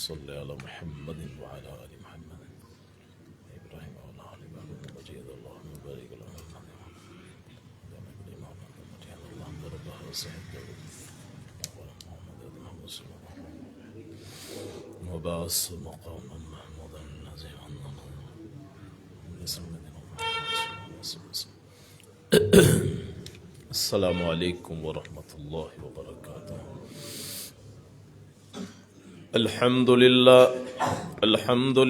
صل على محمد وعلى آل محمد إبراهيم وعلى آل إبراهيم مجيد اللهم بارك على محمد اللهم رب هذا الصحيح وبعث مقاما محمودا نزيها السلام علیکم ورحمۃ اللہ وبرکاتہ۔ الحمد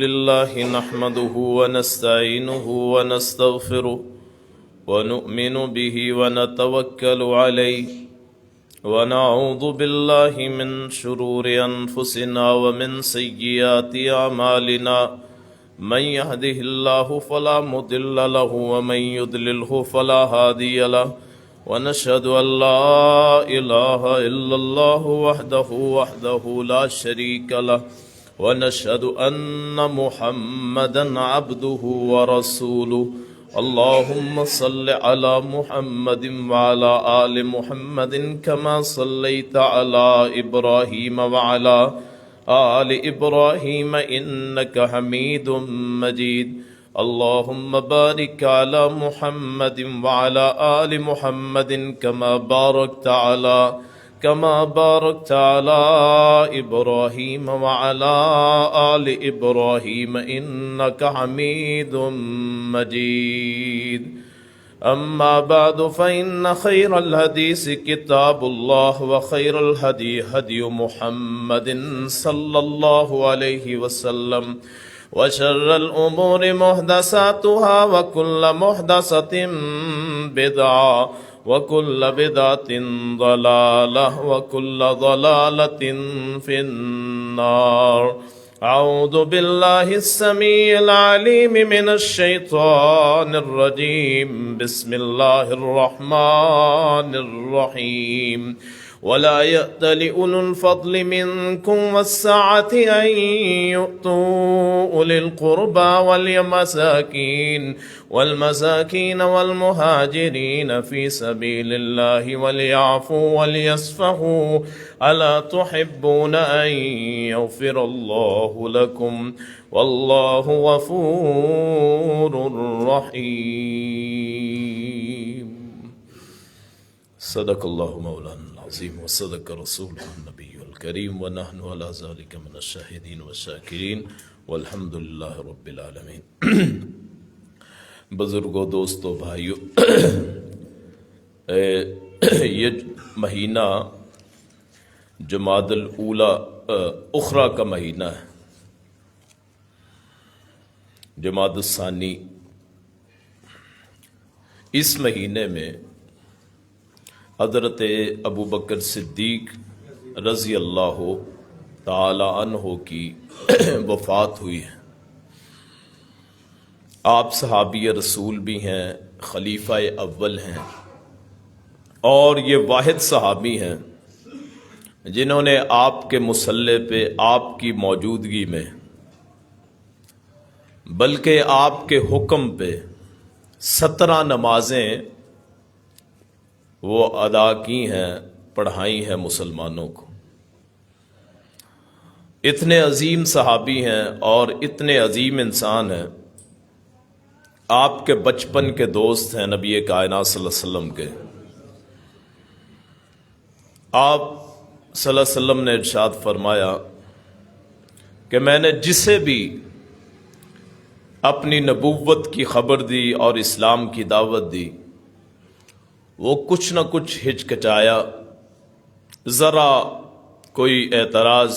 للہ نحمده ونستعینه ونستغفره ونؤمن به ونتوکل علیہ ونعوذ باللہ من شرور انفسنا ومن سیئات اعمالنا من يهده الله فلا مضل له ومن يضلله فلا هادي له ونشهد أن لا إله إلا الله وحده لا شريك له ونشهد أن محمدا عبده ورسوله اللهم صل على محمد وعلى آل محمد كما صليت على إبراهيم وعلى آل إبراهيم إنك حميد مجيد اللهم بارك على محمد وعلى آل محمد كما باركت على إبراهيم وعلى آل إبراهيم إنك حميد مجيد أما بعد فإن خير الحديث كتاب الله وخير الهدي هدي محمد صلى الله عليه وسلم وشر الأمور محدثاتها وكل محدثة بدعة وكل بدعة ضلالة وكل ضلالة في النار أعوذ بالله السميع العليم من الشيطان الرجيم بسم الله الرحمن الرحيم ولا يأتل أولو الفضل منكم والسعة أن يؤتوا أولي القربى والمساكين والمهاجرين في سبيل الله وليعفوا وليصفحوا ألا تحبون أن يغفر الله لكم والله غفور رحيم صدق الله مولانا العظيم وصدق رسوله النبي الكريم ونحن على ذلك من الشاهدين والشاكرين والحمد لله رب العالمين۔ بزرگوں، دوستوں، بھائیوں، یہ مہینہ جمادی الاولیٰ اخری کا مہینہ ہے۔ جمادی الثانی، اس مہینے میں حضرت ابو بکر صدیق رضی اللہ تعالی عنہ کی وفات ہوئی ہے۔ آپ صحابی رسول بھی ہیں، خلیفہ اول ہیں، اور یہ واحد صحابی ہیں جنہوں نے آپ کے مصلی پہ آپ کی موجودگی میں بلکہ آپ کے حکم پہ 17 نمازیں وہ ادا کی ہیں، پڑھائی ہیں مسلمانوں کو۔ اتنے عظیم صحابی ہیں اور اتنے عظیم انسان ہیں، آپ کے بچپن کے دوست ہیں نبی کائنات صلی اللہ علیہ وسلم کے۔ آپ صلی اللہ علیہ وسلم نے ارشاد فرمایا کہ میں نے جسے بھی اپنی نبوت کی خبر دی اور اسلام کی دعوت دی، وہ کچھ نہ کچھ ہچکچایا، ذرا کوئی اعتراض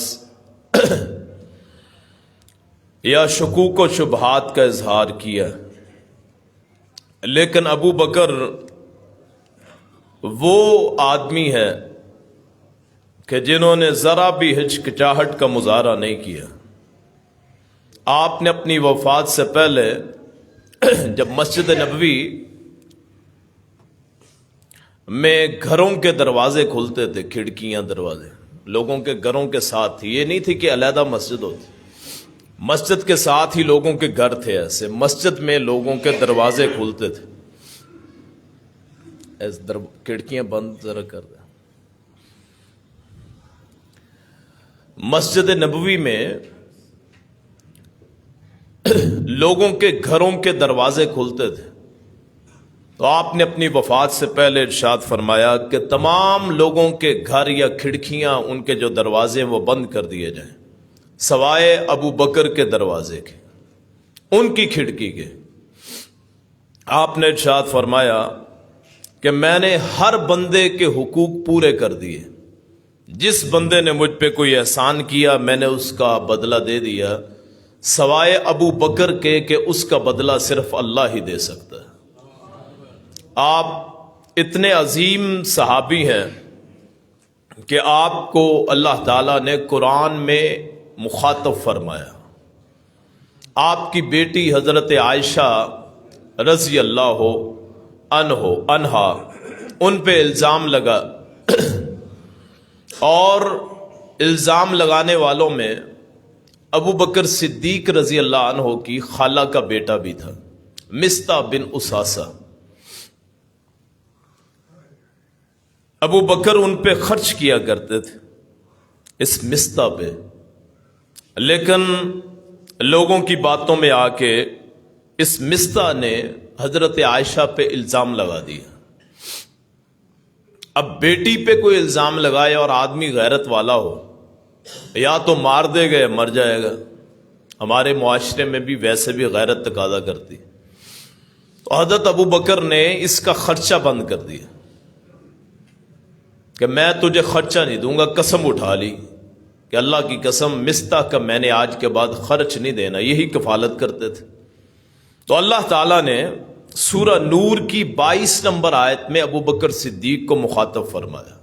یا شکوک و شبہات کا اظہار کیا، لیکن ابو بکر وہ آدمی ہے کہ جنہوں نے ذرا بھی ہچکچاہٹ کا مظاہرہ نہیں کیا۔ آپ نے اپنی وفات سے پہلے جب مسجد نبوی میں گھروں کے دروازے کھلتے تھے، کھڑکیاں، دروازے لوگوں کے گھروں کے ساتھ تھی، یہ نہیں تھی کہ علیحدہ مسجد ہوتی، مسجد کے ساتھ ہی لوگوں کے گھر تھے، ایسے مسجد میں لوگوں کے دروازے کھلتے تھے۔ کھڑکیاں بند ذرا کر دیں۔ مسجد نبوی میں لوگوں کے گھروں کے دروازے کھلتے تھے تو آپ نے اپنی وفات سے پہلے ارشاد فرمایا کہ تمام لوگوں کے گھر یا کھڑکیاں ان کے جو دروازے ہیں وہ بند کر دیے جائیں سوائے ابو بکر کے دروازے کے، ان کی کھڑکی کے۔ آپ نے ارشاد فرمایا کہ میں نے ہر بندے کے حقوق پورے کر دیے، جس بندے نے مجھ پہ کوئی احسان کیا میں نے اس کا بدلہ دے دیا، سوائے ابو بکر کے کہ اس کا بدلہ صرف اللہ ہی دے سکتا ہے۔ آپ اتنے عظیم صحابی ہیں کہ آپ کو اللہ تعالیٰ نے قرآن میں مخاطب فرمایا۔ آپ کی بیٹی حضرت عائشہ رضی اللہ عنہا ان پہ الزام لگا اور الزام لگانے والوں میں ابو بکر صدیق رضی اللہ عنہ کی خالہ کا بیٹا بھی تھا، مستہ بن اساسہ۔ ابو بکر ان پہ خرچ کیا کرتے تھے، اس مستہ پہ، لیکن لوگوں کی باتوں میں آ کے اس مستہ نے حضرت عائشہ پہ الزام لگا دیا۔ اب بیٹی پہ کوئی الزام لگائے اور آدمی غیرت والا ہو، یا تو مار دے گا یا مر جائے گا۔ ہمارے معاشرے میں بھی ویسے بھی غیرت تقاضا کرتی، تو حضرت ابو بکر نے اس کا خرچہ بند کر دیا کہ میں تجھے خرچہ نہیں دوں گا، قسم اٹھا لی کہ اللہ کی قسم مستہ کا میں نے آج کے بعد خرچ نہیں دینا، یہی کفالت کرتے تھے۔ تو اللہ تعالیٰ نے سورہ نور کی 22 نمبر آیت میں ابو بکر صدیق کو مخاطب فرمایا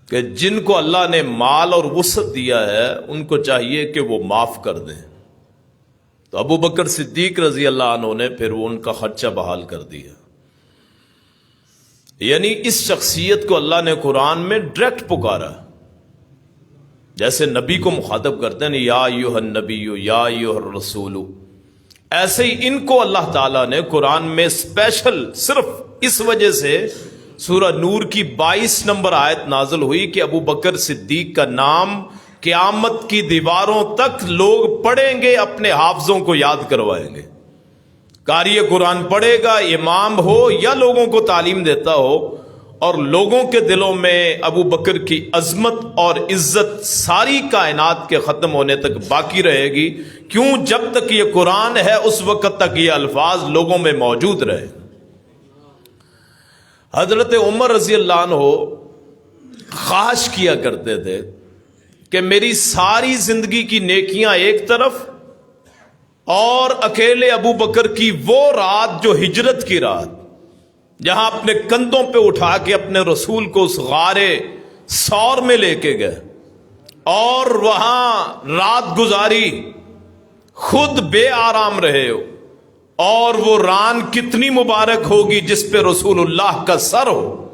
کہ جن کو اللہ نے مال اور وسعت دیا ہے ان کو چاہیے کہ وہ معاف کر دیں۔ تو ابو بکر صدیق رضی اللہ عنہ نے پھر وہ ان کا خرچہ بحال کر دیا۔ یعنی اس شخصیت کو اللہ نے قرآن میں ڈائریکٹ پکارا، جیسے نبی کو مخاطب کرتے ہیں یا ایھا النبی یا ایھا الرسول، ایسے ہی ان کو اللہ تعالیٰ نے قرآن میں اسپیشل صرف اس وجہ سے سورہ نور کی 22 نمبر آیت نازل ہوئی کہ ابو بکر صدیق کا نام قیامت کی دیواروں تک لوگ پڑھیں گے، اپنے حافظوں کو یاد کروائیں گے۔ قاری قرآن پڑھے گا، امام ہو یا لوگوں کو تعلیم دیتا ہو، اور لوگوں کے دلوں میں ابو بکر کی عظمت اور عزت ساری کائنات کے ختم ہونے تک باقی رہے گی۔ کیوں؟ جب تک یہ قرآن ہے اس وقت تک یہ الفاظ لوگوں میں موجود رہے۔ حضرت عمر رضی اللہ عنہ خواہش کیا کرتے تھے کہ میری ساری زندگی کی نیکیاں ایک طرف، اور اکیلے ابو بکر کی وہ رات جو ہجرت کی رات، جہاں اپنے کندھوں پہ اٹھا کے اپنے رسول کو اس غار ثور میں لے کے گئے اور وہاں رات گزاری، خود بے آرام رہے ہو، اور وہ ران کتنی مبارک ہوگی جس پہ رسول اللہ کا سر ہو،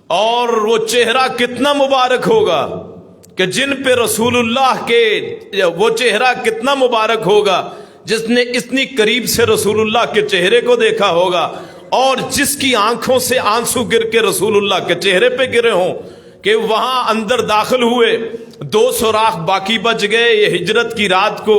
اور وہ چہرہ کتنا مبارک ہوگا کہ جن پہ رسول اللہ کے وہ چہرہ کتنا مبارک ہوگا جس نے اتنی قریب سے رسول اللہ کے چہرے کو دیکھا ہوگا، اور جس کی آنکھوں سے آنسو گر کے رسول اللہ کے چہرے پہ گرے ہوں کہ وہاں اندر داخل ہوئے، 2 سوراخ باقی بچ گئے۔ یہ ہجرت کی رات کو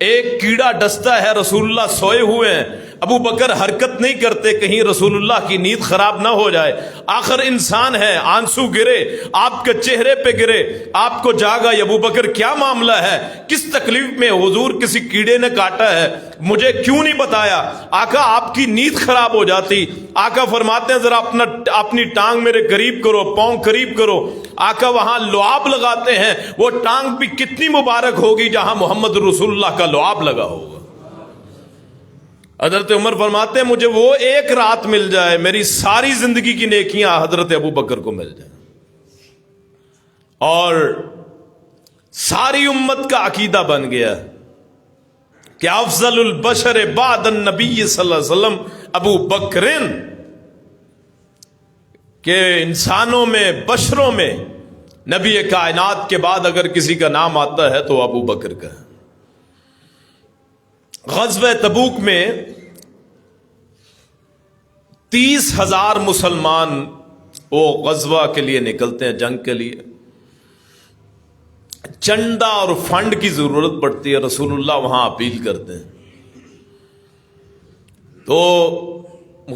ایک کیڑا ڈستا ہے، رسول اللہ سوئے ہوئے ہیں، ابو بکر حرکت نہیں کرتے کہیں رسول اللہ کی نیند خراب نہ ہو جائے۔ آخر انسان ہے، آنسو گرے، آپ کے چہرے پہ گرے، آپ کو جاگا ابو بکر کیا معاملہ ہے، کس تکلیف میں حضور، کسی کیڑے نے کاٹا ہے، مجھے کیوں نہیں بتایا؟ آقا آپ کی نیند خراب ہو جاتی۔ آقا فرماتے ہیں ذرا اپنی ٹانگ میرے قریب کرو، پاؤں قریب کرو۔ آقا وہاں لعاب لگاتے ہیں، وہ ٹانگ بھی کتنی مبارک ہوگی جہاں محمد رسول اللہ کا لعاب لگا ہوگا۔ حضرت عمر فرماتے ہیں مجھے وہ ایک رات مل جائے، میری ساری زندگی کی نیکیاں حضرت ابو بکر کو مل جائیں، اور ساری امت کا عقیدہ بن گیا کہ افضل البشر بعد النبی صلی اللہ علیہ وسلم ابو بکرن، کہ انسانوں میں، بشروں میں نبی کائنات کے بعد اگر کسی کا نام آتا ہے تو ابو بکر کا ہے۔ غزوہ تبوک میں 30,000 مسلمان وہ غزوہ کے لیے نکلتے ہیں، جنگ کے لیے، چندہ اور فنڈ کی ضرورت پڑتی ہے، رسول اللہ وہاں اپیل کرتے ہیں. تو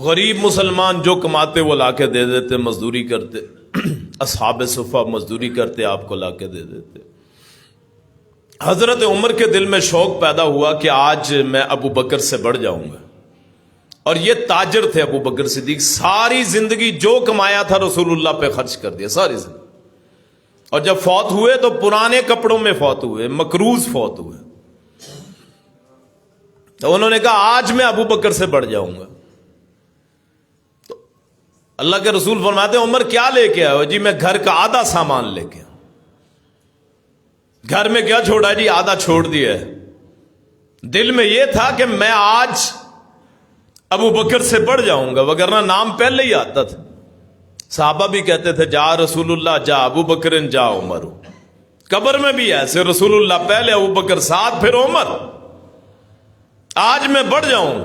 غریب مسلمان جو کماتے وہ لا کے دے دیتے، مزدوری کرتے. اصحاب صفہ مزدوری کرتے، آپ کو لا کے دے دیتے. حضرت عمر کے دل میں شوق پیدا ہوا کہ آج میں ابو بکر سے بڑھ جاؤں گا. اور یہ تاجر تھے ابو بکر صدیق، ساری زندگی جو کمایا تھا رسول اللہ پہ خرچ کر دیا، ساری زندگی. اور جب فوت ہوئے تو پرانے کپڑوں میں فوت ہوئے، مکروز فوت ہوئے. تو انہوں نے کہا آج میں ابو بکر سے بڑھ جاؤں گا. تو اللہ کے رسول فرماتے ہیں عمر کیا لے کے آئے؟ جی میں گھر کا آدھا سامان لے کے. گھر میں کیا چھوڑا؟ جی آدھا چھوڑ دیا ہے. دل میں یہ تھا کہ میں آج ابو بکر سے بڑھ جاؤں گا، وگرنہ نام پہلے ہی آتا تھا. صحابہ بھی کہتے تھے جا رسول اللہ، جا ابو بکر، جا عمر. قبر میں بھی ایسے، رسول اللہ پہلے، ابو بکر ساتھ، پھر عمر. آج میں بڑھ جاؤں گا.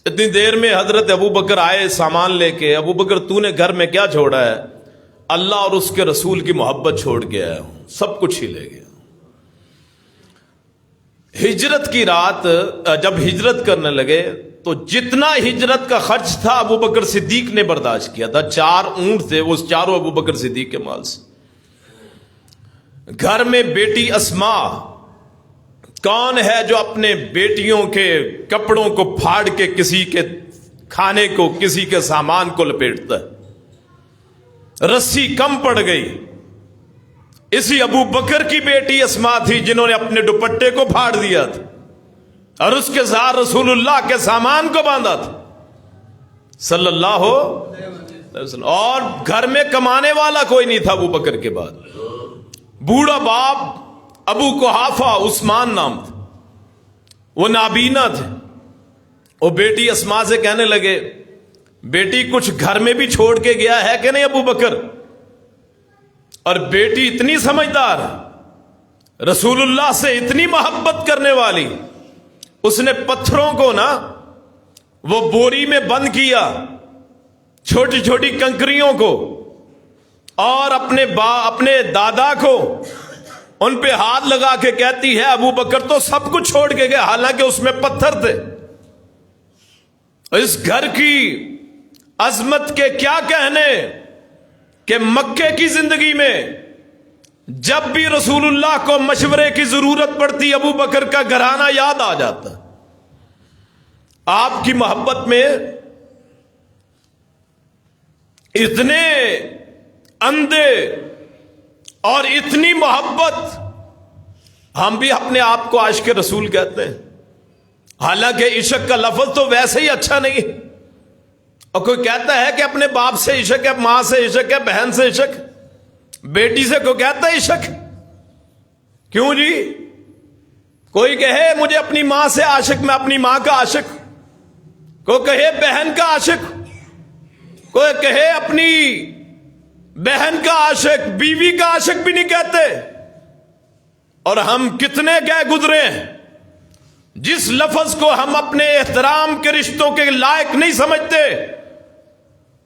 اتنی دیر میں حضرت ابو بکر آئے سامان لے کے. ابو بکر تو نے گھر میں کیا چھوڑا ہے؟ اللہ اور اس کے رسول کی محبت چھوڑ کے آیا ہوں، سب کچھ ہی لے گیا. ہجرت کی رات جب ہجرت کرنے لگے تو جتنا ہجرت کا خرچ تھا ابو بکر صدیق نے برداشت کیا تھا. 4 اونٹ تھے، وہ چاروں ابو بکر صدیق کے مال سے. گھر میں بیٹی اسما، کون ہے جو اپنے بیٹیوں کے کپڑوں کو پھاڑ کے کسی کے کھانے کو، کسی کے سامان کو لپیٹتا ہے؟ رسی کم پڑ گئی. اسی ابو بکر کی بیٹی اسما تھی جنہوں نے اپنے دوپٹے کو پھاڑ دیا تھا اور اس کے ساتھ رسول اللہ کے سامان کو باندھا تھا صلی اللہ علیہ وسلم. اور گھر میں کمانے والا کوئی نہیں تھا ابو بکر کے بعد. بوڑھا باپ ابو قحافہ، عثمان نام تھا، وہ نابینا تھے. وہ بیٹی اسما سے کہنے لگے بیٹی کچھ گھر میں بھی چھوڑ کے گیا ہے کہ نہیں ابو بکر؟ اور بیٹی اتنی سمجھدار، رسول اللہ سے اتنی محبت کرنے والی، اس نے پتھروں کو نا وہ بوری میں بند کیا، چھوٹی چھوٹی کنکریوں کو، اور اپنے دادا کو ان پہ ہاتھ لگا کے کہتی ہے ابو بکر تو سب کچھ چھوڑ کے گئے، حالانکہ اس میں پتھر تھے. اس گھر کی عظمت کے کیا کہنے کہ مکے کی زندگی میں جب بھی رسول اللہ کو مشورے کی ضرورت پڑتی ابو بکر کا گھرانہ یاد آ جاتا. آپ کی محبت میں اتنے اندھے اور اتنی محبت، ہم بھی اپنے آپ کو عاشق رسول کہتے ہیں، حالانکہ عشق کا لفظ تو ویسے ہی اچھا نہیں. اور کوئی کہتا ہے کہ اپنے باپ سے عشق ہے، ماں سے عشق ہے، بہن سے عشق، بیٹی سے کوئی کہتا ہے عشق؟ کیوں جی؟ کوئی کہے مجھے اپنی ماں سے عاشق، میں اپنی ماں کا عاشق. کوئی کہے بہن کا عاشق، کوئی کہے اپنی بہن کا عاشق، بیوی کا عاشق بھی نہیں کہتے. اور ہم کتنے گئے گزرے ہیں جس لفظ کو ہم اپنے احترام کے رشتوں کے لائق نہیں سمجھتے،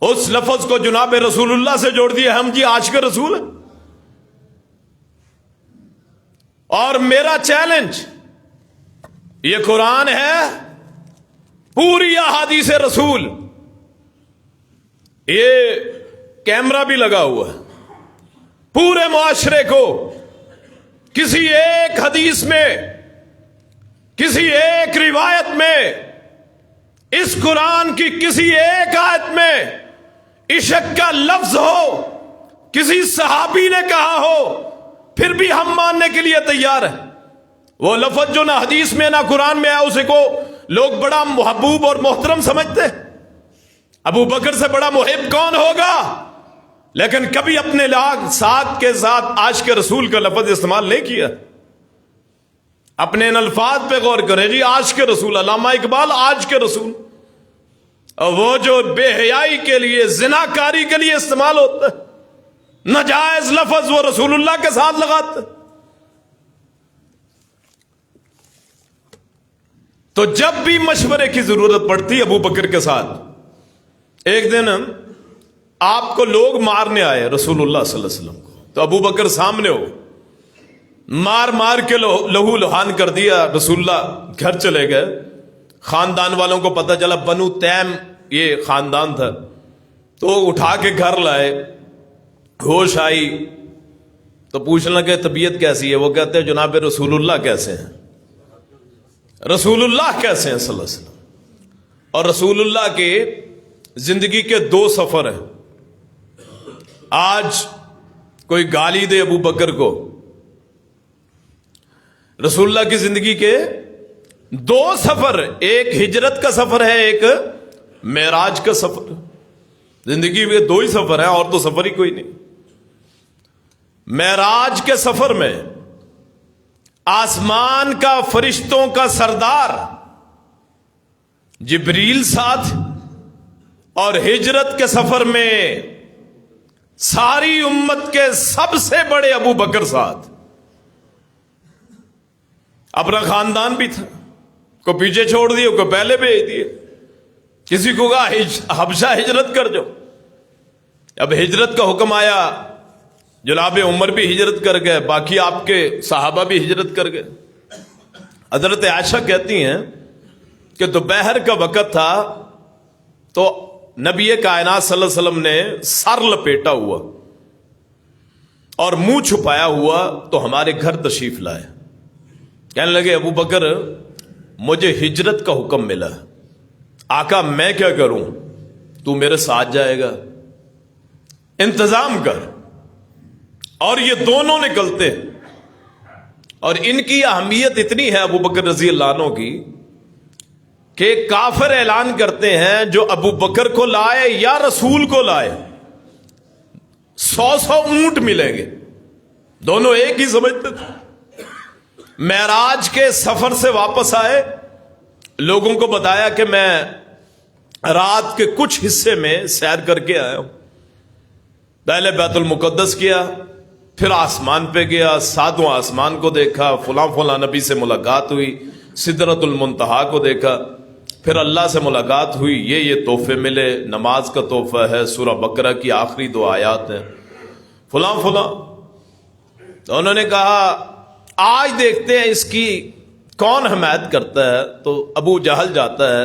اس لفظ کو جناب رسول اللہ سے جوڑ دیا ہم جی عاشق رسول. اور میرا چیلنج، یہ قرآن ہے، پوری احادیث رسول، یہ کیمرہ بھی لگا ہوا ہے. پورے معاشرے کو کسی ایک حدیث میں، کسی ایک روایت میں، اس قرآن کی کسی ایک آیت میں عشق کا لفظ ہو، کسی صحابی نے کہا ہو، پھر بھی ہم ماننے کے لیے تیار ہیں. وہ لفظ جو نہ حدیث میں نہ قرآن میں ہے، اسے کو لوگ بڑا محبوب اور محترم سمجھتے. ابو بکر سے بڑا محب کون ہوگا؟ لیکن کبھی اپنے ساتھ کے ساتھ عاشق رسول کا لفظ استعمال نہیں کیا. اپنے ان الفاظ پہ غور کریں جی، عاشق رسول، علامہ اقبال عاشق رسول. اور وہ جو بے حیائی کے لیے، زناکاری کے لیے استعمال ہوتا ہے، ناجائز لفظ وہ رسول اللہ کے ساتھ لگاتے. تو جب بھی مشورے کی ضرورت پڑتی ابو بکر کے ساتھ. ایک دن آپ کو لوگ مارنے آئے رسول اللہ صلی اللہ علیہ وسلم کو، تو ابو بکر سامنے ہو، مار مار کے لہو لہان کر دیا. رسول اللہ گھر چلے گئے. خاندان والوں کو پتہ چلا بنو تیم یہ خاندان تھا, تو اٹھا کے گھر لائے. ہوش آئی تو پوچھنے لگے طبیعت کیسی ہے؟ وہ کہتے ہیں جناب رسول اللہ کیسے ہیں, رسول اللہ کیسے ہیں صلی اللہ علیہ وسلم. اور رسول اللہ کے زندگی کے 2 سفر ہیں. آج کوئی گالی دے ابو بکر کو, رسول اللہ کی زندگی کے 2 سفر, ایک ہجرت کا سفر ہے, ایک معراج کا سفر. زندگی میں 2 ہی سفر ہیں, اور تو سفر ہی کوئی نہیں. معراج کے سفر میں آسمان کا فرشتوں کا سردار جبریل ساتھ, اور ہجرت کے سفر میں ساری امت کے سب سے بڑے ابو بکر ساتھ. اپنا خاندان بھی تھا, کو پیچھے چھوڑ دیے, کو پہلے بھیج دیے. کسی کو کہا حبشہ ہجرت کر جاؤ. اب ہجرت کا حکم آیا, جناب عمر بھی ہجرت کر گئے, باقی آپ کے صحابہ بھی ہجرت کر گئے. حضرت عائشہ کہتی ہیں کہ دوپہر کا وقت تھا, تو نبی کائنات صلی اللہ علیہ وسلم نے سر لپیٹا ہوا اور منہ چھپایا ہوا تو ہمارے گھر تشریف لائے. کہنے لگے ابو بکر مجھے ہجرت کا حکم ملا, آقا میں کیا کروں؟ تو میرے ساتھ جائے گا, انتظام کر. اور یہ دونوں نکلتے ہیں, اور ان کی اہمیت اتنی ہے ابو بکر رضی اللہ عنہ کی کہ کافر اعلان کرتے ہیں جو ابو بکر کو لائے یا رسول کو لائے 100 اونٹ ملیں گے. دونوں ایک ہی سمجھتے تھے. معراج کے سفر سے واپس آئے, لوگوں کو بتایا کہ میں رات کے کچھ حصے میں سیر کر کے آیا ہوں. پہلے بیت المقدس کیا, پھر آسمان پہ گیا, 7واں آسمان کو دیکھا, فلاں فلاں نبی سے ملاقات ہوئی, سدرۃ المنتہا کو دیکھا, پھر اللہ سے ملاقات ہوئی, یہ تحفے ملے, نماز کا تحفہ ہے, سورہ بقرہ کی آخری 2 آیات ہیں, فلاں فلاں. تو انہوں نے کہا آج دیکھتے ہیں اس کی کون حمایت کرتا ہے. تو ابو جہل جاتا ہے,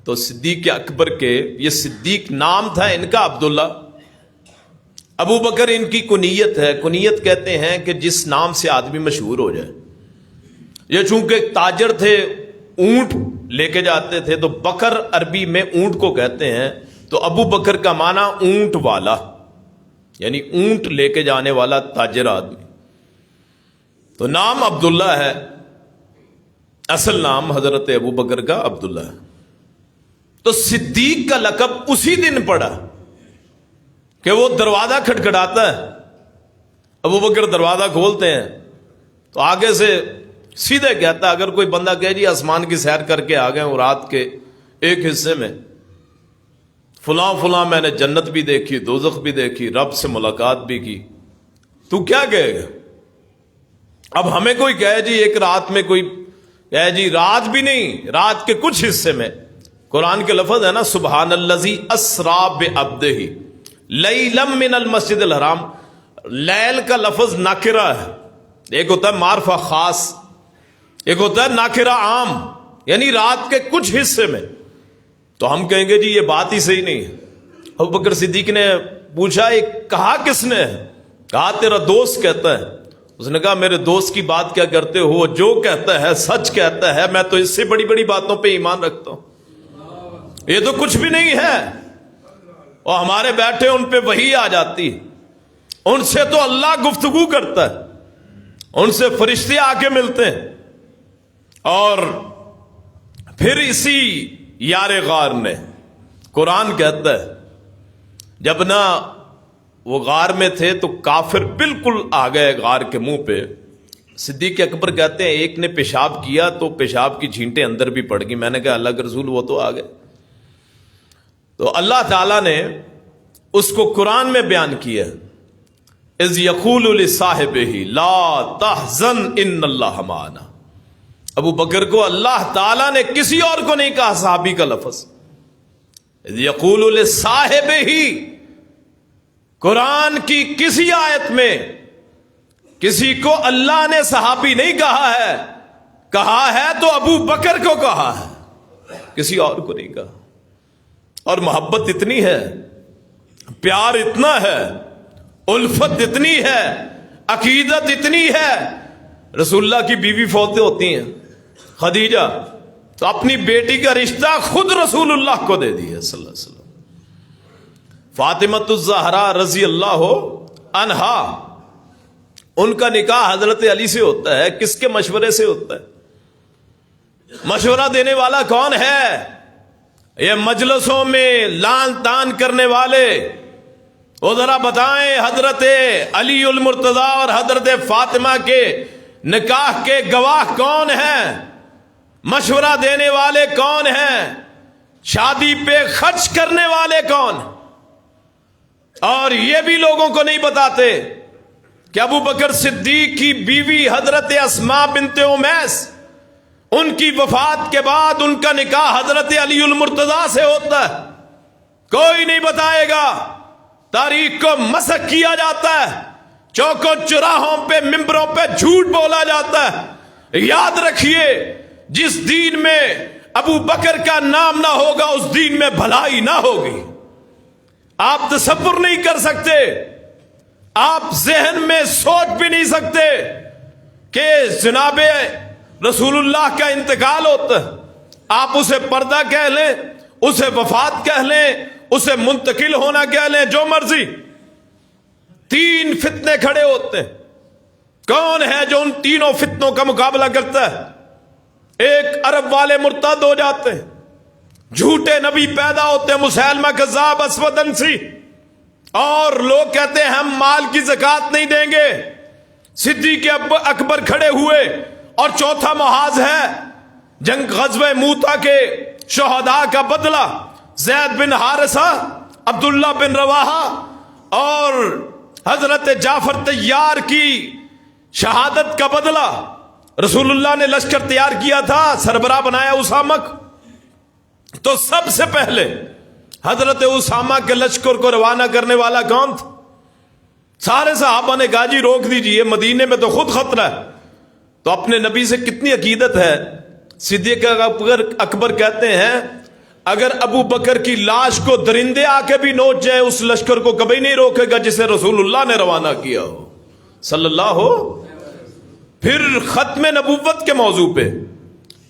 تو صدیق اکبر کے, یہ صدیق نام تھا ان کا عبداللہ, ابو بکر ان کی کنیت ہے. کنیت کہتے ہیں کہ جس نام سے آدمی مشہور ہو جائے. یہ چونکہ تاجر تھے, اونٹ لے کے جاتے تھے, تو بکر عربی میں اونٹ کو کہتے ہیں. تو ابو بکر کا معنی اونٹ والا, یعنی اونٹ لے کے جانے والا تاجر آدمی. تو نام عبداللہ ہے, اصل نام حضرت ابو بکر کا عبداللہ ہے. تو صدیق کا لقب اسی دن پڑا کہ وہ دروازہ کھٹکھٹاتا ہے, ابو بکر دروازہ کھولتے ہیں, تو آگے سے سیدھے کہتا ہے, اگر کوئی بندہ کہے جی آسمان کی سیر کر کے آ گئے ہوں رات کے ایک حصے میں, فلاں فلاں میں نے جنت بھی دیکھی, دوزخ بھی دیکھی, رب سے ملاقات بھی کی, تو کیا کہے گا؟ اب ہمیں کوئی کہے جی ایک رات میں, کوئی کہے جی رات بھی نہیں, رات کے کچھ حصے میں. قرآن کے لفظ ہے نا, سبحان الذی اسرا بعبدہ لیلا من المسجد الحرام. لیل کا لفظ ناکرہ ہے, ایک ہوتا ہے معرفہ خاص, ایک ہوتا ہے ناکرہ عام, یعنی رات کے کچھ حصے میں. تو ہم کہیں گے جی یہ بات ہی صحیح نہیں ہے. ابو بکر صدیق نے پوچھا یہ کہا کس نے ہے؟ کہا تیرا دوست کہتا ہے. اس نے کہا میرے دوست کی بات کیا کرتے ہو, جو کہتا ہے سچ کہتا ہے, میں تو اس سے بڑی بڑی باتوں پہ ایمان رکھتا ہوں, یہ تو کچھ بھی نہیں ہے. اور ہمارے بیٹھے ان پہ وحی آ جاتی, ان سے تو اللہ گفتگو کرتا ہے, ان سے فرشتے آ کے ملتے ہیں. اور پھر اسی یار غار نے, قرآن کہتا ہے جب نہ وہ غار میں تھے تو کافر بالکل آ گئے غار کے منہ پہ. صدیق اکبر کہتے ہیں ایک نے پیشاب کیا تو پیشاب کی چھینٹیں اندر بھی پڑ گئی. میں نے کہا اللہ کے رسول وہ تو آ گئے. تو اللہ تعالیٰ نے اس کو قرآن میں بیان کیا, اذ یقول لصاحبہ لا تحزن ان اللہ معنا. ابو بکر کو اللہ تعالیٰ نے کسی اور کو نہیں کہا صحابی کا لفظ. اذ یقول لصاحبہ, قرآن کی کسی آیت میں کسی کو اللہ نے صحابی نہیں کہا ہے تو ابو بکر کو کہا ہے، کسی اور کو نہیں کہا. اور محبت اتنی ہے، پیار اتنا ہے، الفت اتنی ہے، عقیدت اتنی ہے. رسول اللہ کی بیوی فوت ہوتی ہیں خدیجہ، تو اپنی بیٹی کا رشتہ خود رسول اللہ کو دے دیا صلی اللہ علیہ وسلم. فاطمۃ الزہرا رضی اللہ عنہا، ان کا نکاح حضرت علی سے ہوتا ہے. کس کے مشورے سے ہوتا ہے؟ مشورہ دینے والا کون ہے؟ یہ مجلسوں میں لان تان کرنے والے وہ ذرا بتائیں حضرت علی المرتضیٰ اور حضرت فاطمہ کے نکاح کے گواہ کون ہیں؟ مشورہ دینے والے کون ہیں؟ شادی پہ خرچ کرنے والے کون؟ اور یہ بھی لوگوں کو نہیں بتاتے کہ ابو بکر صدیق کی بیوی حضرت اسماء بنت امیس، ان کی وفات کے بعد ان کا نکاح حضرت علی المرتضیٰ سے ہوتا ہے. کوئی نہیں بتائے گا. تاریخ کو مسخ کیا جاتا ہے، چوکوں چراہوں پہ ممبروں پہ جھوٹ بولا جاتا ہے. یاد رکھیے، جس دین میں ابو بکر کا نام نہ ہوگا اس دین میں بھلائی نہ ہوگی. آپ تصور نہیں کر سکتے، آپ ذہن میں سوچ بھی نہیں سکتے کہ جناب رسول اللہ کا انتقال ہوتا ہے. آپ اسے پردہ کہہ لیں، اسے وفات کہہ لیں، اسے منتقل ہونا کہہ لیں، جو مرضی. 3 فتنے کھڑے ہوتے ہیں. کون ہے جو ان تینوں فتنوں کا مقابلہ کرتا ہے؟ ایک عرب والے مرتد ہو جاتے ہیں، جھوٹے نبی پیدا ہوتے ہیں، مسیلمہ کذاب، اسود عنسی، اور لوگ کہتے ہیں ہم مال کی زکوٰۃ نہیں دیں گے. صدیق اکبر کھڑے ہوئے، اور چوتھا محاذ ہے جنگ غزوہ موتا کے شہداء کا بدلہ. زید بن حارثہ، عبداللہ بن رواحہ اور حضرت جعفر طیار کی شہادت کا بدلہ. رسول اللہ نے لشکر تیار کیا تھا، سربراہ بنایا اسامہ کو. تو سب سے پہلے حضرت اسامہ کے لشکر کو روانہ کرنے والا کون تھا؟ سارے صحابہ نے کہا جی روک دیجئے، مدینے میں تو خود خطرہ ہے. تو اپنے نبی سے کتنی عقیدت ہے. صدیق اکبر کہتے ہیں اگر ابو بکر کی لاش کو درندے آ کے بھی نوچ جائے اس لشکر کو کبھی نہیں روکے گا جسے رسول اللہ نے روانہ کیا ہو صلی اللہ ہو. پھر ختم نبوت کے موضوع پہ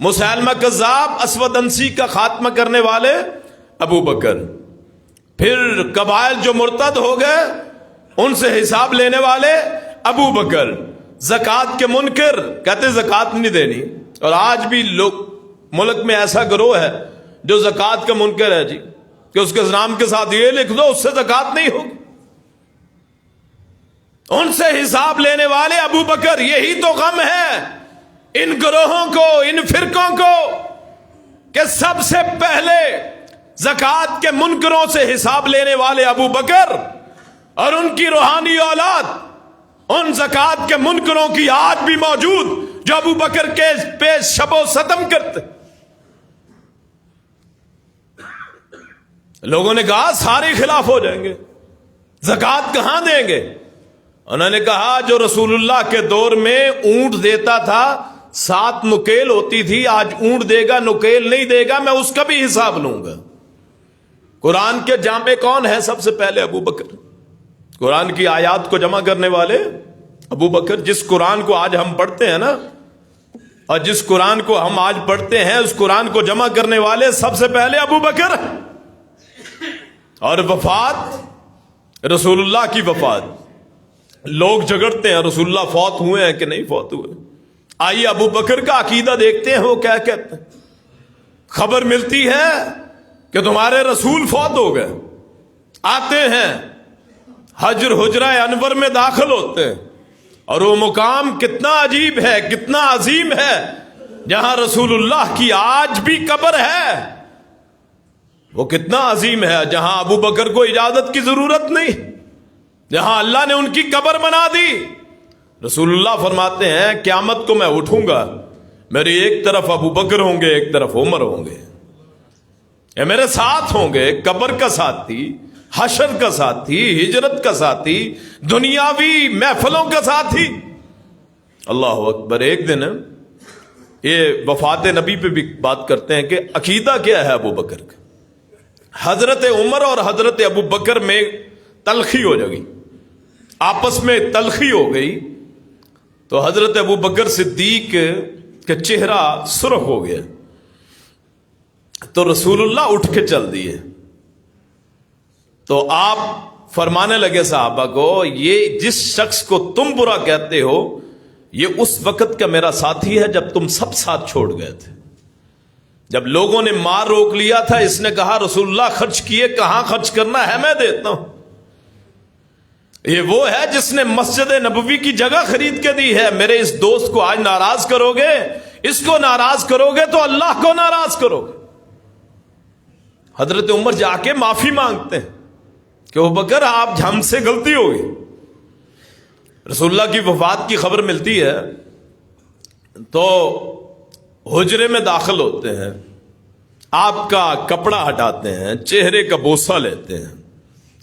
مسیلمہ کذاب، اسود عنسی کا خاتمہ کرنے والے ابو بکر. پھر قبائل جو مرتد ہو گئے ان سے حساب لینے والے ابو بکر. زکوٰۃ کے منکر کہتے زکوٰۃ نہیں دینی. اور آج بھی لوگ ملک میں ایسا گروہ ہے جو زکوٰۃ کا منکر ہے جی، کہ اس کے نام کے ساتھ یہ لکھ دو اس سے زکوٰۃ نہیں ہوگی. ان سے حساب لینے والے ابو بکر. یہی تو غم ہے ان گروہوں کو، ان فرقوں کو، کہ سب سے پہلے زکوٰۃ کے منکروں سے حساب لینے والے ابو بکر اور ان کی روحانی اولاد ان زکوٰۃ کے منکروں کی آج بھی موجود جو ابو بکر کے پیش شب و ستم کرتے. لوگوں نے کہا سارے خلاف ہو جائیں گے، زکوٰۃ کہاں دیں گے؟ انہوں نے کہا جو رسول اللہ کے دور میں اونٹ دیتا تھا 7 نکیل ہوتی تھی، آج اونٹ دے گا نکیل نہیں دے گا، میں اس کا بھی حساب لوں گا. قرآن کے جامع کون ہے؟ سب سے پہلے ابو بکر. قرآن کی آیات کو جمع کرنے والے ابو بکر. جس قرآن کو آج ہم پڑھتے ہیں نا، اور جس قرآن کو ہم آج پڑھتے ہیں اس قرآن کو جمع کرنے والے سب سے پہلے ابو بکر. اور وفات، رسول اللہ کی وفات، لوگ جھگڑتے ہیں رسول اللہ فوت ہوئے ہیں کہ نہیں فوت ہوئے. آئیے ابو بکر کا عقیدہ دیکھتے ہیں وہ کیا کہتے ہیں. خبر ملتی ہے کہ تمہارے رسول فوت ہو گئے. آتے ہیں حجر حجرہ انور میں داخل ہوتے ہیں، اور وہ مقام کتنا عجیب ہے، کتنا عظیم ہے، جہاں رسول اللہ کی آج بھی قبر ہے. وہ کتنا عظیم ہے، جہاں ابو بکر کو اجازت کی ضرورت نہیں، جہاں اللہ نے ان کی قبر بنا دی. رسول اللہ فرماتے ہیں قیامت کو میں اٹھوں گا، میری ایک طرف ابو بکر ہوں گے، ایک طرف عمر ہوں گے، یہ میرے ساتھ ہوں گے. قبر کا ساتھی، حشر کا ساتھی، ہجرت کا ساتھی، دنیاوی محفلوں کا ساتھی. اللہ اکبر. ایک دن یہ وفات نبی پہ بھی بات کرتے ہیں کہ عقیدہ کیا ہے ابو بکر کا. حضرت عمر اور حضرت ابو بکر میں تلخی ہو جائے گی، آپس میں تلخی ہو گئی تو حضرت ابو بکر صدیق کا چہرہ سرخ ہو گیا تو رسول اللہ اٹھ کے چل دیے. تو آپ فرمانے لگے صحابہ کو، یہ جس شخص کو تم برا کہتے ہو یہ اس وقت کا میرا ساتھی ہے جب تم سب ساتھ چھوڑ گئے تھے. جب لوگوں نے مار روک لیا تھا اس نے کہا رسول اللہ خرچ کیے، کہاں خرچ کرنا ہے میں دیتا ہوں. یہ وہ ہے جس نے مسجد نبوی کی جگہ خرید کے دی ہے. میرے اس دوست کو آج ناراض کرو گے، اس کو ناراض کرو گے تو اللہ کو ناراض کرو گے. حضرت عمر جا کے معافی مانگتے ہیں کہ ابو بکر آپ ہم سے غلطی ہو گئی. رسول اللہ کی وفات کی خبر ملتی ہے تو حجرے میں داخل ہوتے ہیں، آپ کا کپڑا ہٹاتے ہیں، چہرے کا بوسہ لیتے ہیں.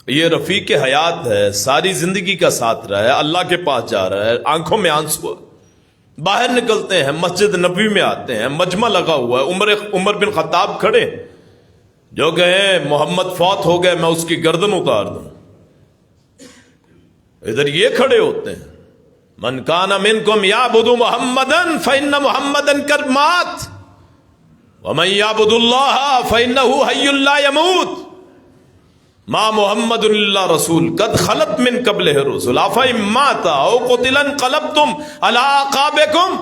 یہ رفیق حیات ہے، ساری زندگی کا ساتھ رہا ہے، اللہ کے پاس جا رہا ہے، آنکھوں میں آنسو. باہر نکلتے ہیں، مسجد نبوی میں آتے ہیں، مجمع لگا ہوا ہے. عمر بن خطاب کھڑے جو کہیں محمد فوت ہو گئے میں اس کی گردن اتار دوں. ادھر یہ کھڑے ہوتے ہیں من کان منکم یعبد محمدا فإن محمدا قد مات ومن یعبد اللہ فإنہ حی لا یموت ما محمد الا رسول قد خلت من قبلہ الرسل افإن مات او قتل انقلبتم علی اعقابکم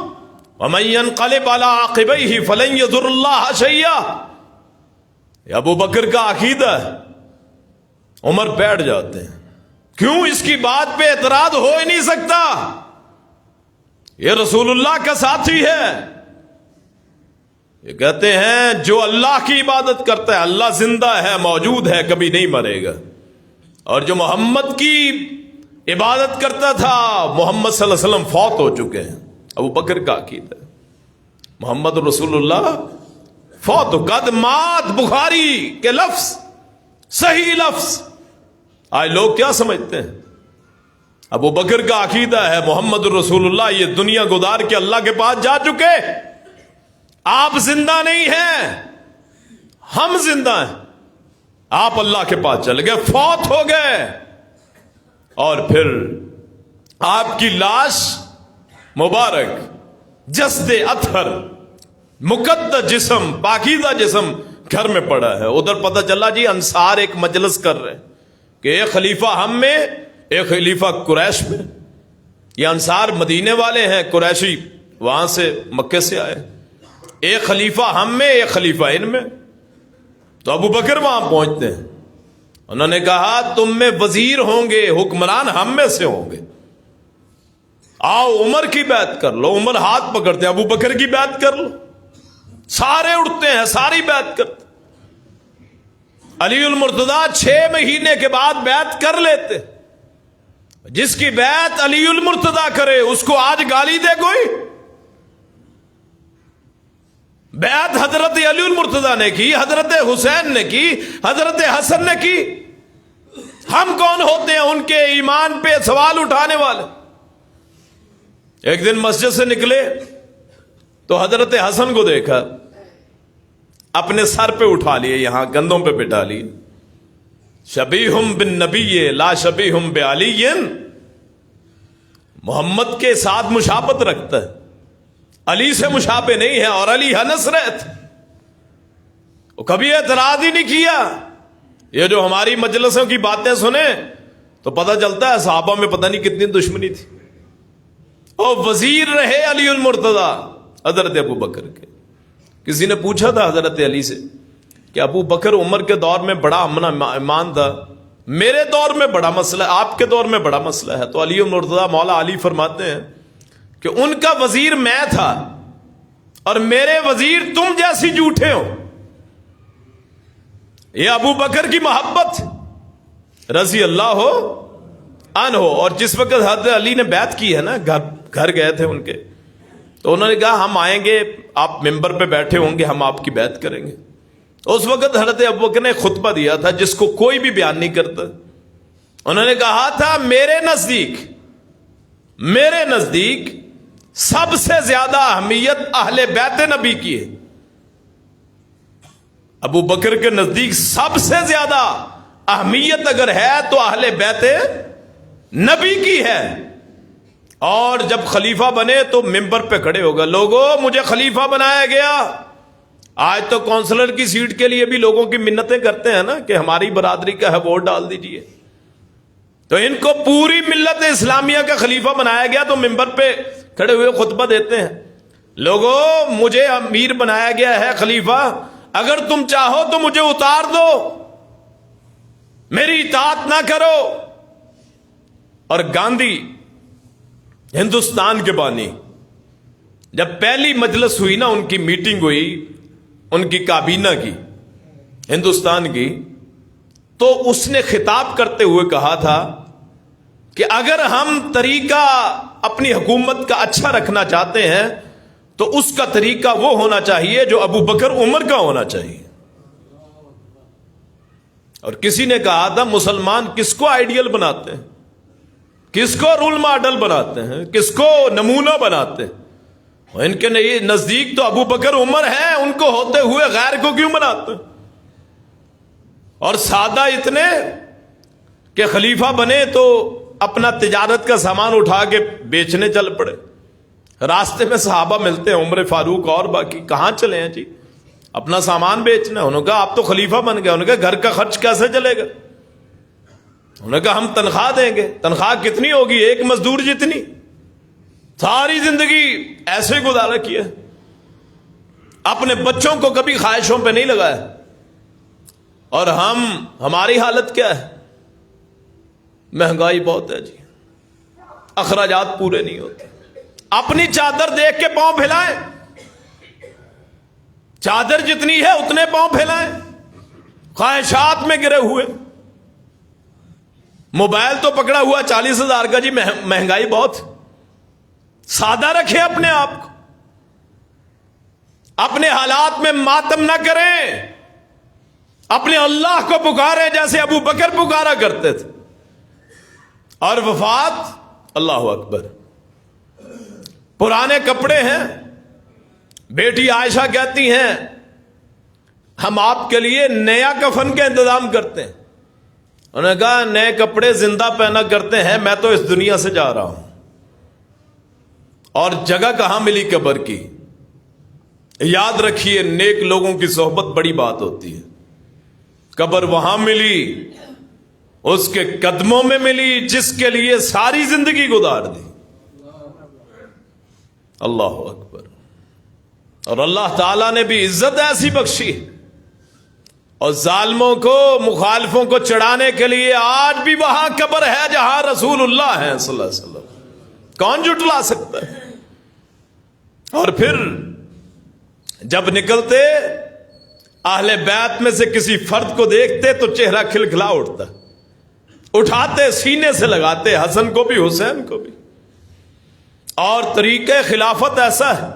ومن ينقلب علی عقبیہ فلن یضر اللہ شیئا. ابو بکر کا عقیدہ ہے. عمر بیٹھ جاتے ہیں. کیوں؟ اس کی بات پہ اعتراض ہو ہی نہیں سکتا. یہ رسول اللہ کا ساتھی ہے. یہ کہتے ہیں جو اللہ کی عبادت کرتا ہے اللہ زندہ ہے، موجود ہے، کبھی نہیں مرے گا. اور جو محمد کی عبادت کرتا تھا محمد صلی اللہ علیہ وسلم فوت ہو چکے ہیں. ابو بکر کا عقیدہ ہے محمد رسول اللہ فوت. قد مات بخاری کے لفظ صحیح لفظ. آج لوگ کیا سمجھتے ہیں؟ ابو بکر کا عقیدہ ہے محمد رسول اللہ یہ دنیا گزار کے اللہ کے پاس جا چکے، آپ زندہ نہیں ہیں، ہم زندہ ہیں. آپ اللہ کے پاس چلے گئے، فوت ہو گئے. اور پھر آپ کی لاش مبارک جسد اطہر مقدس جسم، پاکیزہ جسم گھر میں پڑا ہے. ادھر پتہ چلا جی انصار ایک مجلس کر رہے کہ ایک خلیفہ ہم میں، ایک خلیفہ قریش میں. یہ انصار مدینے والے ہیں، قریشی وہاں سے مکے سے آئے. ایک خلیفہ ہم میں، ایک خلیفہ ان میں. تو ابو بکر وہاں پہنچتے ہیں. انہوں نے کہا تم میں وزیر ہوں گے، حکمران ہم میں سے ہوں گے، آؤ عمر کی بیعت کر لو. عمر ہاتھ پکڑتے ہیں، ابو بکر کی بیعت کر لو. سارے اٹھتے ہیں، ساری بیعت کرتے. علی المرتضیٰ 6 مہینے کے بعد بیعت کر لیتے. جس کی بیعت علی المرتضیٰ کرے اس کو آج گالی دے کوئی؟ بیعت حضرت علی المرتضیٰ نے کی، حضرت حسین نے کی، حضرت حسن نے کی. ہم کون ہوتے ہیں ان کے ایمان پہ سوال اٹھانے والے؟ ایک دن مسجد سے نکلے تو حضرت حسن کو دیکھا، اپنے سر پہ اٹھا لیے، یہاں گندوں پہ بٹھا لیے. شبیہم بالنبی لا شبیہم بعلی. محمد کے ساتھ مشابہت رکھتا ہے، علی سے مشابہ نہیں ہے. اور علی ہنس رہے تھے، وہ کبھی اعتراض ہی نہیں کیا. یہ جو ہماری مجلسوں کی باتیں سنیں تو پتہ چلتا ہے صحابہ میں پتہ نہیں کتنی دشمنی تھی. اور وزیر رہے علی المرتضیٰ حضرت ابو بکر کے. کسی نے پوچھا تھا حضرت علی سے کہ ابو بکر عمر کے دور میں بڑا امن ایمان تھا، میرے دور میں بڑا مسئلہ ہے، آپ کے دور میں بڑا مسئلہ ہے. تو علی المرتضیٰ مولا علی فرماتے ہیں کہ ان کا وزیر میں تھا اور میرے وزیر تم جیسی جھوٹے ہو. یہ ابو بکر کی محبت رضی اللہ عنہ. اور جس وقت حضرت علی نے بیعت کی ہے نا، گھر گئے تھے ان کے، تو انہوں نے کہا ہم آئیں گے، آپ ممبر پہ بیٹھے ہوں گے، ہم آپ کی بیعت کریں گے. اس وقت حضرت ابو بکر نے خطبہ دیا تھا جس کو کوئی بھی بیان نہیں کرتا. انہوں نے کہا تھا میرے نزدیک سب سے زیادہ اہمیت اہل بیت نبی کی ہے. ابو بکر کے نزدیک سب سے زیادہ اہمیت اگر ہے تو اہل بیت نبی کی ہے. اور جب خلیفہ بنے تو ممبر پہ کھڑے ہوگا, لوگوں مجھے خلیفہ بنایا گیا. آج تو کونسلر کی سیٹ کے لیے بھی لوگوں کی منتیں کرتے ہیں نا کہ ہماری برادری کا ہے, ووٹ ڈال دیجئے. تو ان کو پوری ملت اسلامیہ کا خلیفہ بنایا گیا تو ممبر پہ کھڑے ہوئے خطبہ دیتے ہیں, لوگوں مجھے امیر بنایا گیا ہے, خلیفہ, اگر تم چاہو تو مجھے اتار دو, میری اطاعت نہ کرو. اور گاندھی ہندوستان کے بانی, جب پہلی مجلس ہوئی نا, ان کی میٹنگ ہوئی, ان کی کابینہ کی ہندوستان کی, تو اس نے خطاب کرتے ہوئے کہا تھا کہ اگر ہم طریقہ اپنی حکومت کا اچھا رکھنا چاہتے ہیں تو اس کا طریقہ وہ ہونا چاہیے جو ابو بکر عمر کا ہونا چاہیے. اور کسی نے کہا تھا مسلمان کس کو آئیڈیل بناتے ہیں, کس کو رول ماڈل بناتے ہیں, کس کو نمونہ بناتے ہیں؟ ان کے نزدیک تو ابو بکر عمر ہیں, ان کو ہوتے ہوئے غیر کو کیوں بناتے ہیں؟ اور سادہ اتنے کہ خلیفہ بنے تو اپنا تجارت کا سامان اٹھا کے بیچنے چل پڑے. راستے میں صحابہ ملتے ہیں, عمر فاروق اور باقی, کہاں چلے ہیں جی, اپنا سامان بیچنا. انہوں نے کہا آپ تو خلیفہ بن گئے. انہوں نے کہا گھر کا خرچ کیسے چلے گا؟ انہوں نے کہا ہم تنخواہ دیں گے. تنخواہ کتنی ہوگی؟ ایک مزدور جتنی. ساری زندگی ایسے گزارا کیا, اپنے بچوں کو کبھی خواہشوں پہ نہیں لگایا. اور ہماری حالت کیا ہے؟ مہنگائی بہت ہے جی, اخراجات پورے نہیں ہوتے. اپنی چادر دیکھ کے پاؤں پھیلائیں, چادر جتنی ہے اتنے پاؤں پھیلائیں, خواہشات میں گرے ہوئے. موبائل تو پکڑا ہوا 40,000 کا جی, مہنگائی بہت. سادہ رکھیں اپنے آپ کو, اپنے حالات میں ماتم نہ کریں, اپنے اللہ کو پکاریں جیسے ابو بکر پکارا کرتے تھے. اور وفات, اللہ اکبر, پرانے کپڑے ہیں. بیٹی عائشہ کہتی ہیں ہم آپ کے لیے نیا کفن کا انتظام کرتے ہیں. انہوں نے کہا نئے کپڑے زندہ پہنا کرتے ہیں, میں تو اس دنیا سے جا رہا ہوں. اور جگہ کہاں ملی قبر کی؟ یاد رکھیے نیک لوگوں کی صحبت بڑی بات ہوتی ہے. قبر وہاں ملی, اس کے قدموں میں ملی جس کے لیے ساری زندگی گزار دی. اللہ اکبر. اور اللہ تعالیٰ نے بھی عزت ایسی بخشی, اور ظالموں کو, مخالفوں کو چڑھانے کے لیے آج بھی وہاں قبر ہے جہاں رسول اللہ ہے صلی اللہ علیہ وسلم. کون جھٹلا سکتا ہے؟ اور پھر جب نکلتے اہل بیت میں سے کسی فرد کو دیکھتے تو چہرہ کھلکھلا اٹھتا, اٹھاتے سینے سے لگاتے, حسن کو بھی حسین کو بھی. اور طریقہ خلافت ایسا ہے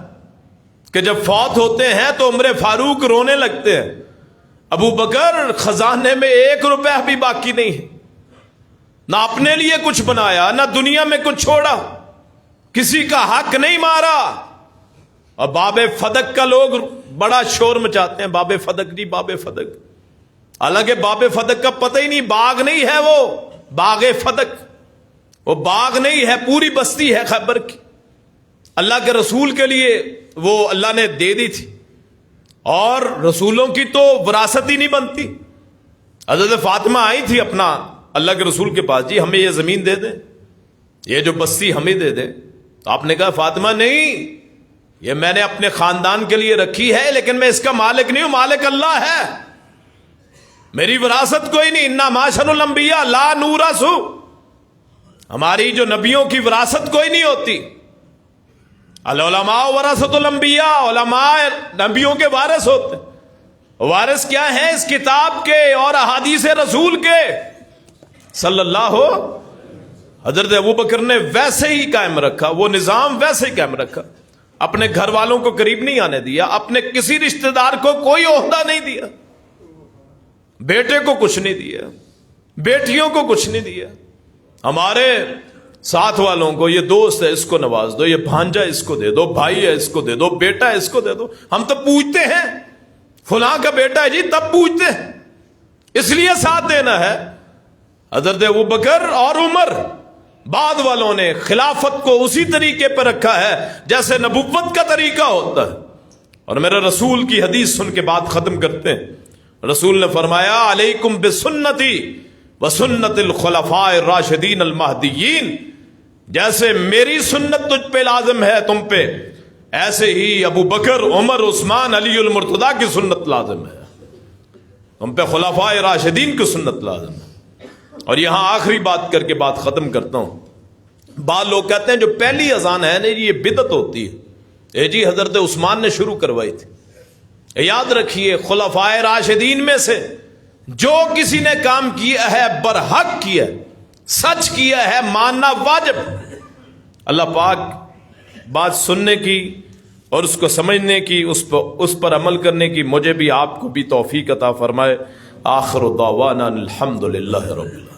کہ جب فوت ہوتے ہیں تو عمر فاروق رونے لگتے ہیں. ابو بکر خزانے میں 1 روپیہ بھی باقی نہیں ہے, نہ اپنے لیے کچھ بنایا, نہ دنیا میں کچھ چھوڑا, کسی کا حق نہیں مارا. اور باب فدق کا لوگ بڑا شور مچاتے ہیں, باب فدق جی, باب فدق. حالانکہ باب فدق کا پتہ ہی نہیں, باغ نہیں ہے وہ, باغ فدق وہ باغ نہیں ہے, پوری بستی ہے خیبر کی. اللہ کے رسول کے لیے وہ اللہ نے دے دی تھی, اور رسولوں کی تو وراثت ہی نہیں بنتی. حضرت فاطمہ آئی تھی اپنا اللہ کے رسول کے پاس, جی ہمیں یہ زمین دے دیں, یہ جو بستی ہمیں دے دیں. تو آپ نے کہا فاطمہ نہیں, یہ میں نے اپنے خاندان کے لیے رکھی ہے, لیکن میں اس کا مالک نہیں ہوں, مالک اللہ ہے, میری وراثت کوئی نہیں. انا معاشر الانبیاء لا نورث, ہماری جو نبیوں کی وراثت کوئی نہیں ہوتی. العلماء ورثۃ الانبیاء, علماء نبیوں کے وارث ہوتے. وارث کیا ہیں؟ اس کتاب کے اور احادیث رسول کے صلی اللہ. حضرت ابو بکر نے ویسے ہی قائم رکھا, وہ نظام ویسے ہی قائم رکھا. اپنے گھر والوں کو قریب نہیں آنے دیا, اپنے کسی رشتہ دار کو کوئی عہدہ نہیں دیا, بیٹے کو کچھ نہیں دیا, بیٹیوں کو کچھ نہیں دیا. ہمارے ساتھ والوں کو، یہ دوست ہے اس کو نواز دو، یہ بھانجا اس کو دے دو، بھائی ہے اس کو دے دو، بیٹا ہے اس کو دے دو. ہم تو پوچھتے ہیں فلاں کا بیٹا ہے جی، تب پوچھتے ہیں، اس لیے ساتھ دینا ہے. حضرت ابوبکر اور عمر بعد والوں نے خلافت کو اسی طریقے پر رکھا ہے جیسے نبوت کا طریقہ ہوتا ہے. اور میرے رسول کی حدیث سن کے بات ختم کرتے ہیں. رسول نے فرمایا علیکم بسنتی وسنت الخلفاء الراشدین المہدیین، جیسے میری سنت تجھ پہ لازم ہے تم پہ، ایسے ہی ابو بکر، عمر، عثمان، علی المرتضیٰ کی سنت لازم ہے تم پہ، خلفاء راشدین کی سنت لازم ہے. اور یہاں آخری بات کر کے بات ختم کرتا ہوں. بعض لوگ کہتے ہیں جو پہلی اذان ہے نا یہ بدعت ہوتی ہے. جی حضرت عثمان نے شروع کروائی تھی. یاد رکھیے خلفاء راشدین میں سے جو کسی نے کام کیا ہے برحق کیا ہے، سچ کیا ہے، ماننا واجب. اللہ پاک بات سننے کی اور اس کو سمجھنے کی، اس پر عمل کرنے کی مجھے بھی آپ کو بھی توفیق عطا فرمائے. آخر دعوانا الحمدللہ رب العالمین.